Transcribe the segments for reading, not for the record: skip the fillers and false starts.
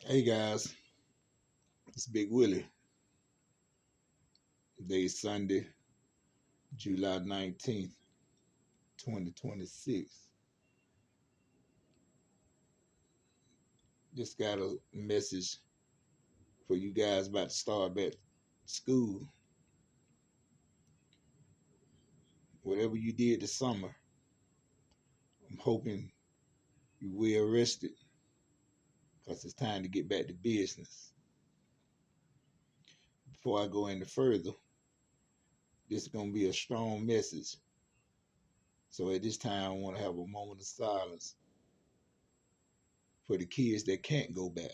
Hey guys, it's Big Willie. Today's Sunday, July 19th, 2026. Just got a message for you guys about to start back school. Whatever you did this summer, I'm hoping you will rest it because it's time to get back to business. Before I go any further, this is going to be a strong message. So at this time, I want to have a moment of silence for the kids that can't go back.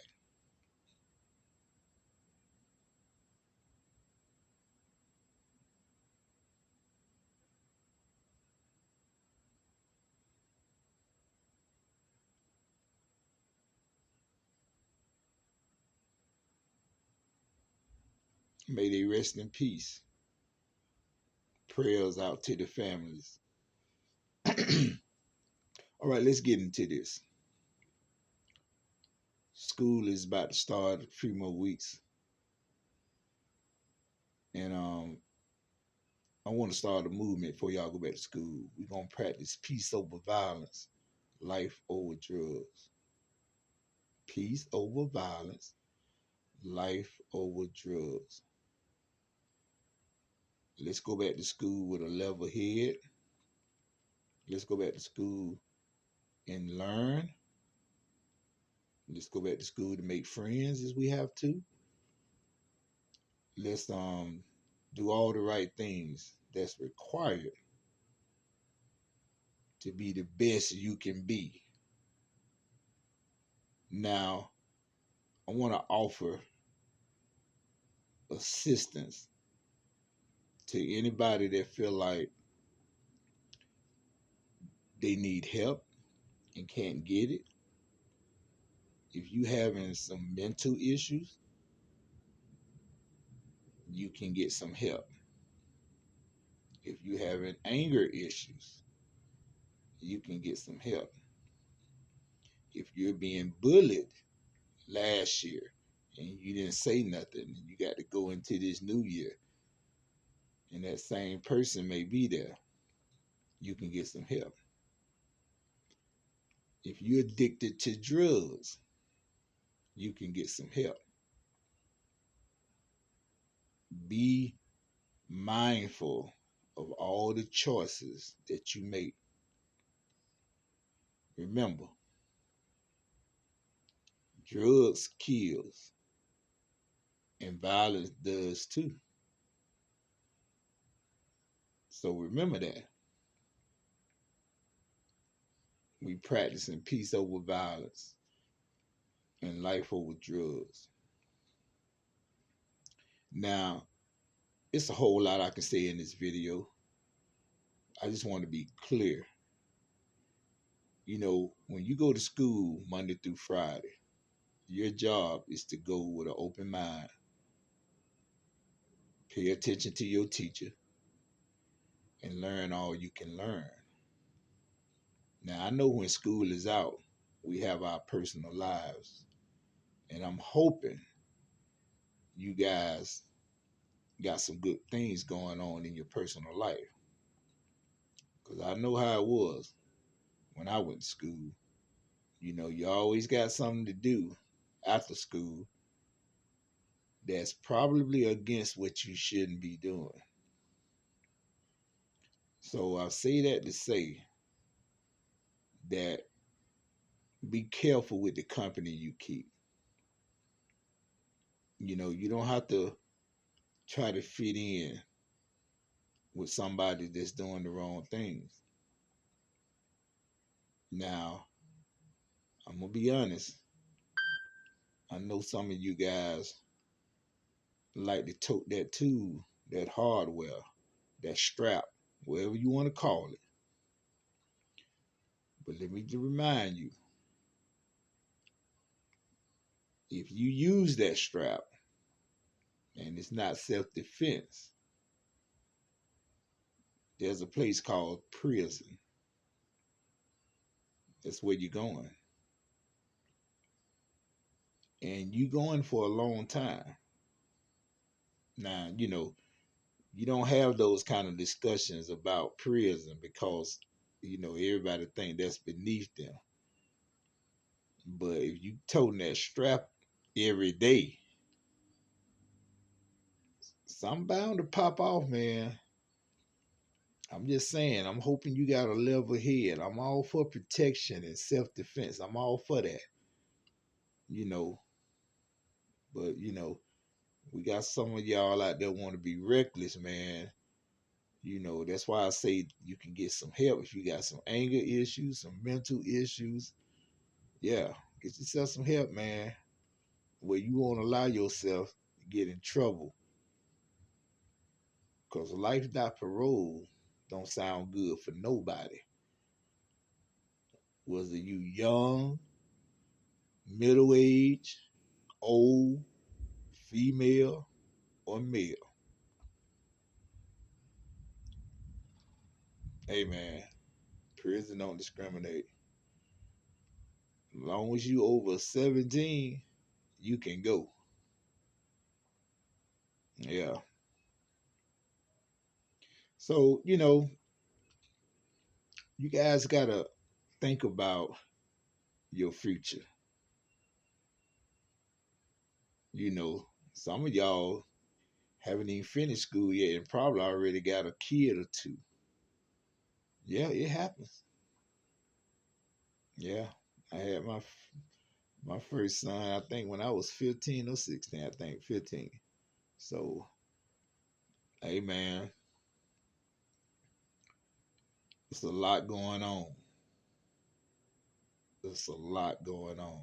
May they rest in peace. Prayers out to the families. All right, let's get into this. School is about to start a few more weeks, and I want to start a movement before y'all go back to school. We're gonna practice peace over violence, life over drugs. Peace over violence, life over drugs. Let's go back to school with a level head. Let's go back to school and learn. Let's go back to school to make friends as we have to. Let's do all the right things that's required to be the best you can be. Now, I want to offer assistance to anybody that feel like they need help and can't get it. If you having some mental issues, you can get some help. If you having anger issues, you can get some help. If you're being bullied last year and you didn't say nothing, and you got to go into this new year and that same person may be there, you can get some help. If you're addicted to drugs, you can get some help. Be mindful of all the choices that you make. Remember, drugs kills and violence does too. So remember that. We practicing peace over violence and life over drugs. Now, it's a whole lot I can say in this video. I just want to be clear. When you go to school Monday through Friday, your job is to go with an open mind. Pay attention to your teacher and learn all you can learn. Now, I know when school is out, we have our personal lives. And I'm hoping you guys got some good things going on in your personal life. Because I know how it was when I went to school. You always got something to do after school that's probably against what you shouldn't be doing. So I say that to say that be careful with the company you keep. You don't have to try to fit in with somebody that's doing the wrong things. Now, I'm going to be honest. I know some of you guys like to tote that tool, that hardware, that strap, whatever you want to call it. But let me just remind you, if you use that strap and it's not self-defense, there's a place called prison. That's where you're going. and you going for a long time. Now, you don't have those kind of discussions about prison because everybody think that's beneath them. But if you toting that strap every day, something bound to pop off, man. I'm just saying, I'm hoping you got a level head. I'm all for protection and self defense. I'm all for that, you know. But we got some of y'all out there want to be reckless, man. That's why I say you can get some help if you got some anger issues, some mental issues. Yeah, get yourself some help, man. Where you won't allow yourself to get in trouble. Because life not parole don't sound good for nobody. Whether you young, middle age, old, female, or male. Hey man, prison don't discriminate. As long as you over 17, you can go. Yeah. So, you guys gotta think about your future. You know, some of y'all haven't even finished school yet and probably already got a kid or two. Yeah, it happens. Yeah. I had my first son, I think when I was 15 or 16, I think 15. So, hey man, it's a lot going on. There's a lot going on.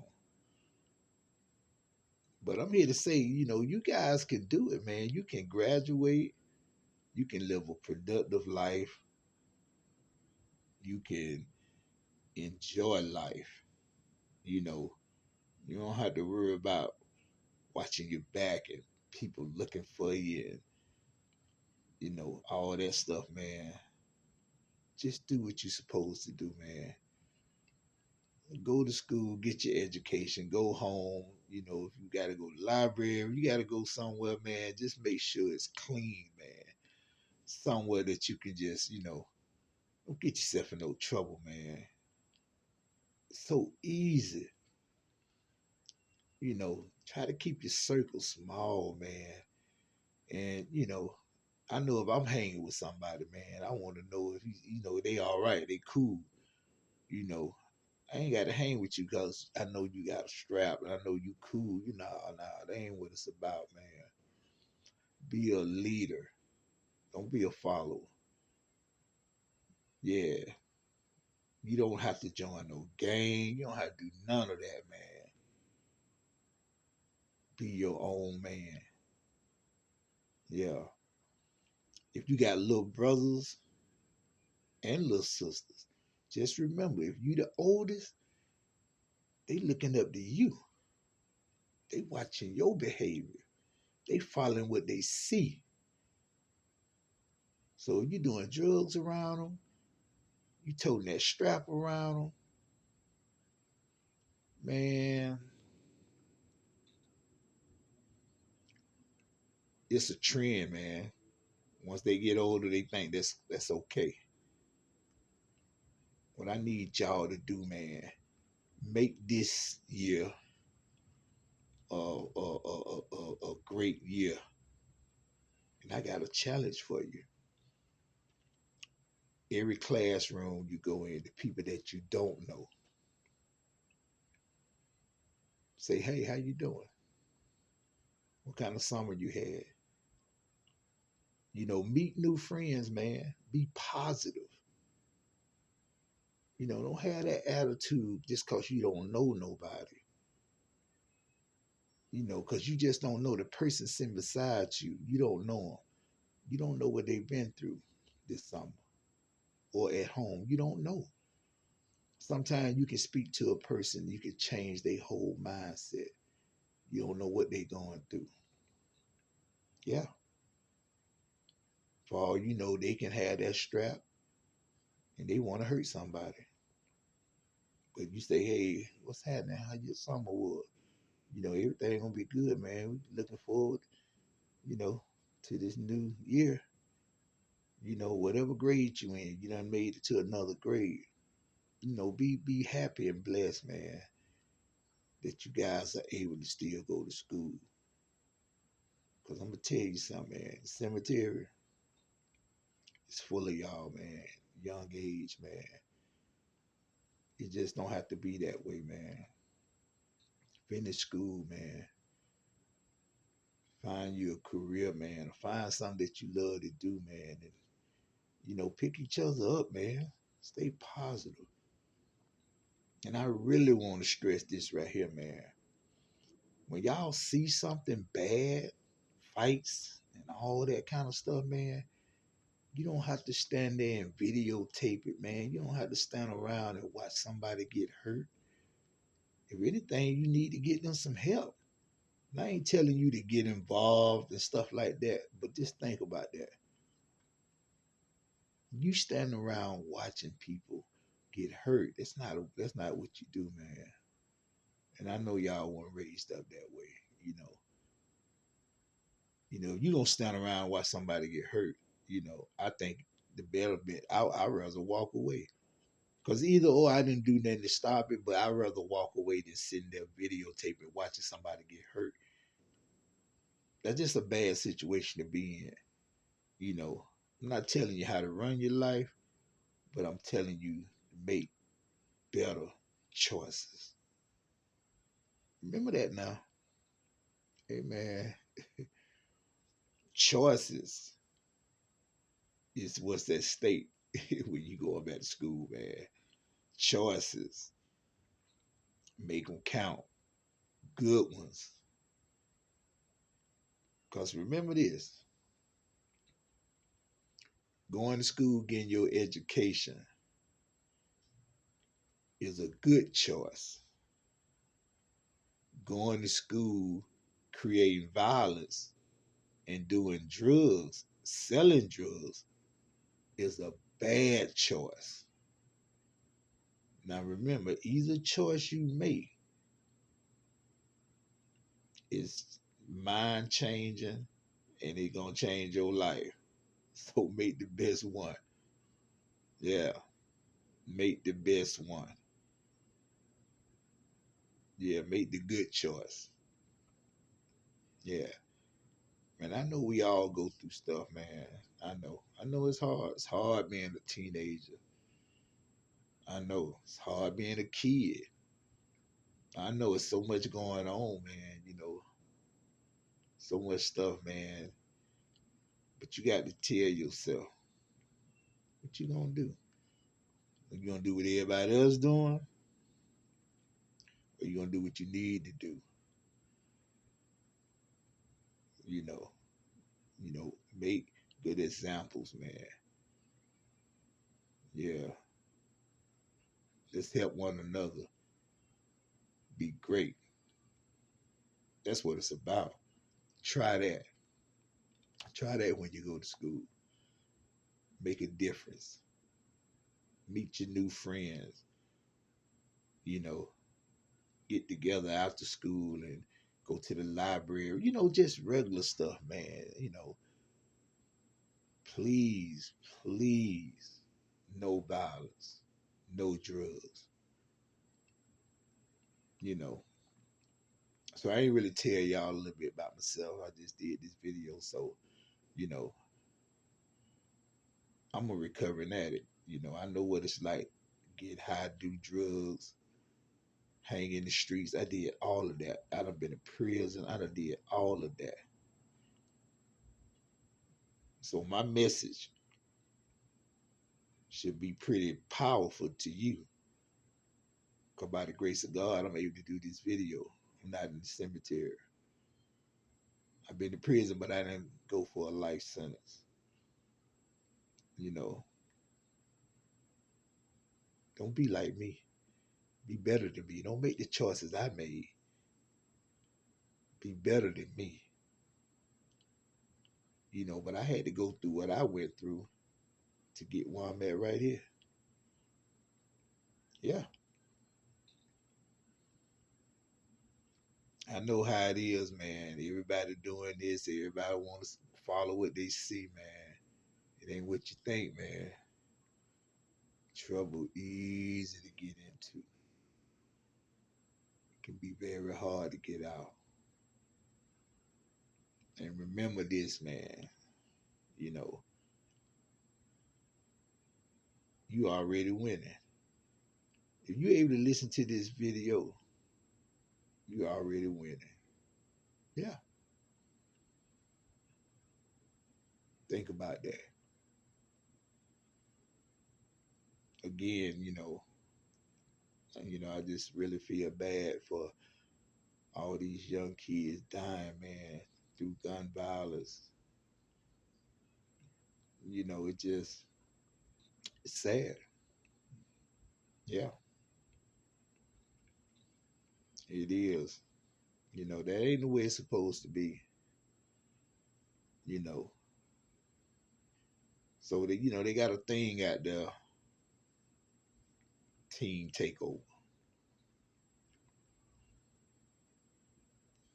But I'm here to say, you guys can do it, man. You can graduate. You can live a productive life. You can enjoy life. You know, you don't have to worry about watching your back and people looking for you and, all that stuff, man. Just do what you're supposed to do, man. Go to school, get your education, go home. If you got to go to the library, you got to go somewhere, man. Just make sure it's clean, man. Somewhere that you can just, don't get yourself in no trouble, man. It's so easy, try to keep your circle small, man. And, I know if I'm hanging with somebody, man, I want to know if, they all right, they cool. You know, I ain't got to hang with you because I know you got a strap and I know you cool. Nah, that ain't what it's about, man. Be a leader. Don't be a follower. Yeah. You don't have to join no gang. You don't have to do none of that, man. Be your own man. Yeah. If you got little brothers and little sisters, just remember if you the oldest, they looking up to you. They watching your behavior. They following what they see. So if you doing drugs around them, you toting that strap around them, man, it's a trend, man. Once they get older, they think that's okay. What I need y'all to do, man, make this year a great year. And I got a challenge for you. Every classroom you go in, the people that you don't know, say, "Hey, how you doing? What kind of summer you had?" Meet new friends, man. Be positive. Don't have that attitude just because you don't know nobody. Because you just don't know the person sitting beside you. You don't know them. You don't know what they've been through this summer or at home. You don't know. Sometimes you can speak to a person, you can change their whole mindset. You don't know what they're going through. Yeah. For all you know, they can have that strap and they want to hurt somebody. But you say, "Hey, what's happening? How your summer was?" Everything gonna be good, man. We looking forward, you know, to this new year. Whatever grade you in, you done made it to another grade. Be happy and blessed, man, that you guys are able to still go to school. Cause I'm gonna tell you something, man. The cemetery is full of y'all, man. Young age, man. It just don't have to be that way, man. Finish school, man. Find you a career, man. Find something that you love to do, man. And pick each other up, man. Stay positive. And I really want to stress this right here, man. When y'all see something bad, fights and all that kind of stuff, man, you don't have to stand there and videotape it, man. You don't have to stand around and watch somebody get hurt. If anything, you need to get them some help. And I ain't telling you to get involved and stuff like that, but just think about that. You stand around watching people get hurt. That's not what you do, man. And I know y'all weren't raised up that way. You know, you don't stand around and watch somebody get hurt. I think the better bet. I'd rather walk away. Cause either or I didn't do nothing to stop it, but I'd rather walk away than sitting there videotaping, watching somebody get hurt. That's just a bad situation to be in. I'm not telling you how to run your life, but I'm telling you to make better choices. Remember that now. Hey man, choices is what's at stake when you going back to school, man. Choices, make them count. Good ones. Because remember this, going to school, getting your education is a good choice. Going to school, creating violence, and doing drugs, selling drugs, is a bad choice. Now remember, either choice you make is mind changing and it gonna change your life. So make the best one. Yeah, make the best one. Yeah, make the good choice. Yeah. Man, I know we all go through stuff, man. I know. I know it's hard. It's hard being a teenager. I know. It's hard being a kid. I know it's so much going on, man. So much stuff, man. But you got to tell yourself what you gonna do. Are you gonna do what everybody else doing? Or you gonna do what you need to do? You know, make good examples, man. Yeah. Let's help one another be great. That's what it's about. Try that. Try that when you go to school. Make a difference. Meet your new friends. You know, get together after school and go to the library. Just regular stuff, man. Please, please, no violence, no drugs. You know. So I ain't really tell y'all a little bit about myself. I just did this video, so you know, I'm a recovering addict. I know what it's like. Get high, do drugs, hang in the streets. I did all of that. I done been in prison. I done did all of that. So my message should be pretty powerful to you. Because by the grace of God, I'm able to do this video. I'm not in the cemetery. I've been to prison, but I didn't go for a life sentence. You know, don't be like me. Be better than me. Don't make the choices I made. Be better than me. But I had to go through what I went through to get where I'm at right here. Yeah. I know how it is, man. Everybody doing this. Everybody want to follow what they see, man. It ain't what you think, man. Trouble easy to get into. It can be very hard to get out. And remember this, man. You know, you already winning. If you're able to listen to this video, you already winning. Yeah, think about that. Again, I just really feel bad for all these young kids dying, man, through gun violence. It just it's sad. Yeah, it is. That ain't the way it's supposed to be. You know, so they got a thing out there, teen takeover.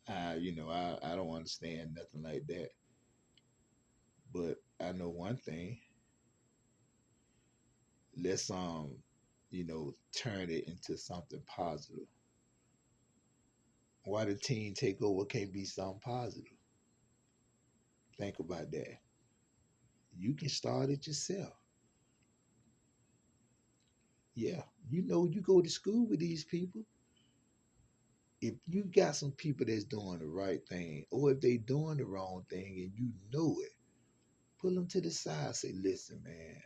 I don't understand nothing like that. But I know one thing. Let's turn it into something positive. Why the teen takeover can't be something positive? Think about that. You can start it yourself. Yeah, you go to school with these people. If you got some people that's doing the right thing, or if they doing the wrong thing and you know it, pull them to the side. Say, listen, man,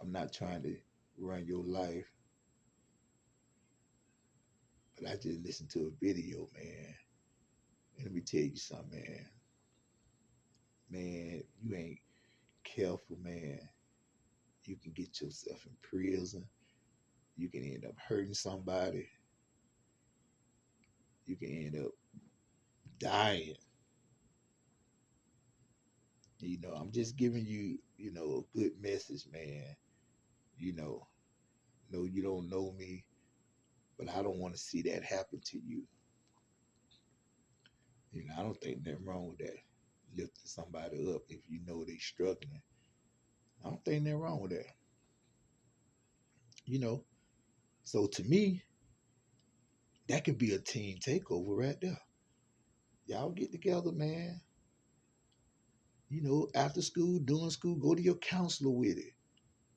I'm not trying to run your life, but I just listened to a video, man. And let me tell you something, man. Man, you ain't careful, man. You can get yourself in prison. You can end up hurting somebody. You can end up dying. I'm just giving you, a good message, man. You know, no, you don't know me, but I don't want to see that happen to you. I don't think nothing wrong with that. Lifting somebody up if you know they struggling. I don't think nothing wrong with that. You know, so to me, that could be a team takeover right there. Y'all get together, man. After school, during school, go to your counselor with it.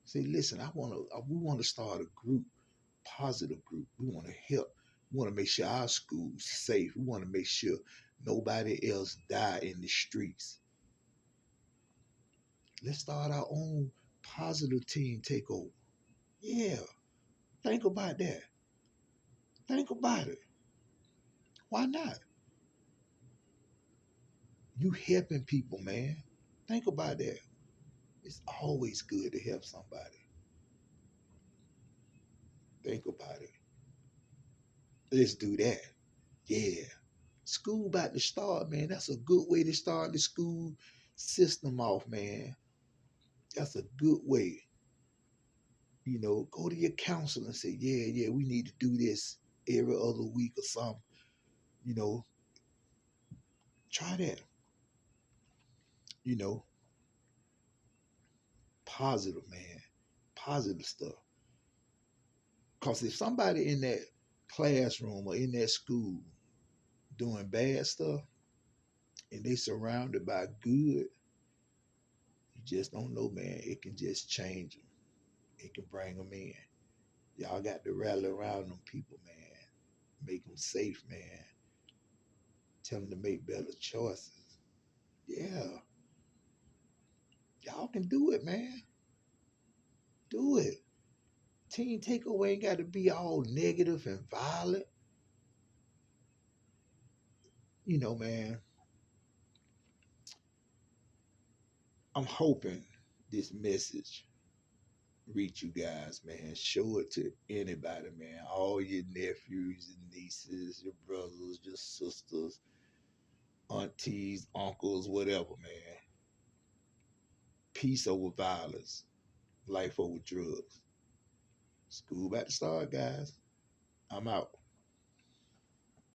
Say, listen, we want to start a group, positive group. We want to help. We want to make sure our school's safe. We want to make sure nobody else die in the streets. Let's start our own positive team takeover. Yeah, think about that. Think about it. Why not? You helping people, man. Think about that. It's always good to help somebody. Think about it. Let's do that. Yeah. School about to start, man. That's a good way to start the school system off, man. That's a good way. Go to your counselor and say, yeah, we need to do this every other week or something. You know, try that. You know, positive, man. Positive stuff. Because if somebody in that classroom or in that school doing bad stuff and they surrounded by good, you just don't know, man. It can just change them. It can bring them in. Y'all got to rally around them people, man. Make them safe, man. Tell them to make better choices. Yeah, y'all can do it, man. Do it. Team takeaway ain't got to be all negative and violent. Man, I'm hoping this message reach you guys, man. Show it to anybody, man. All your nephews and nieces, your brothers, your sisters, aunties, uncles, whatever, man. Peace over violence, life over drugs. School about to start, guys. I'm out.